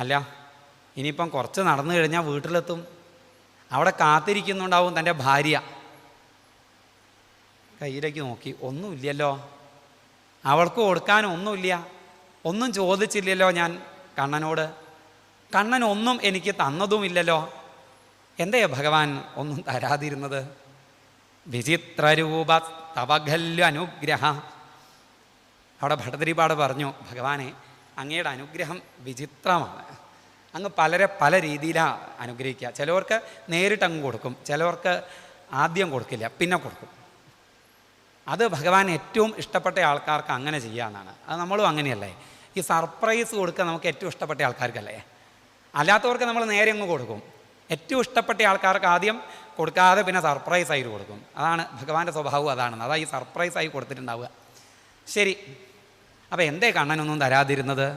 അല്ല, ഇനിയിപ്പം കുറച്ച് നടന്നു കഴിഞ്ഞാൽ വീട്ടിലെത്തും. അവിടെ കാത്തിരിക്കുന്നുണ്ടാവും തൻ്റെ ഭാര്യ. കയ്യിലേക്ക് നോക്കി, ഒന്നുമില്ലല്ലോ, അവൾക്ക് കൊടുക്കാനും ഒന്നുമില്ല, ഒന്നും ചോദിച്ചില്ലല്ലോ ഞാൻ കണ്ണനോട്, കണ്ണൻ ഒന്നും എനിക്ക് തന്നതുമില്ലല്ലോ, എന്തേ ഭഗവാൻ ഒന്നും തരാതിരുന്നത്? വിചിത്രരൂപ തവഖല്ലു അനുഗ്രഹ. അവിടെ ഭട്ടതിരിപ്പാട് പറഞ്ഞു, ഭഗവാനെ അങ്ങയുടെ അനുഗ്രഹം വിചിത്രമാണ്. അങ്ങ് പലരെ പല രീതിയിലാണ് അനുഗ്രഹിക്കുക. ചിലവർക്ക് നേരിട്ട് അങ്ങ് കൊടുക്കും, ചിലവർക്ക് ആദ്യം കൊടുക്കില്ല, പിന്നെ കൊടുക്കും. അത് ഭഗവാൻ ഏറ്റവും ഇഷ്ടപ്പെട്ട ആൾക്കാർക്ക് അങ്ങനെ ചെയ്യാമെന്നാണ്. അത് നമ്മളും അങ്ങനെയല്ലേ, ഈ സർപ്രൈസ് കൊടുക്കുക നമുക്ക് ഏറ്റവും ഇഷ്ടപ്പെട്ട ആൾക്കാർക്കല്ലേ. അല്ലാത്തവർക്ക് നമ്മൾ നേരെ അങ്ങ് കൊടുക്കും. ഏറ്റവും ഇഷ്ടപ്പെട്ട ആൾക്കാർക്ക് ആദ്യം കൊടുക്കാതെ പിന്നെ സർപ്രൈസ് ആയിട്ട് കൊടുക്കും. അതാണ് ഭഗവാന്റെ സ്വഭാവം, അതാണ്. അതാ ഈ സർപ്രൈസായി കൊടുത്തിട്ടുണ്ടാവുക. ശരി, അപ്പോൾ എന്തേ കണ്ണനൊന്നും തരാതിരുന്നത്?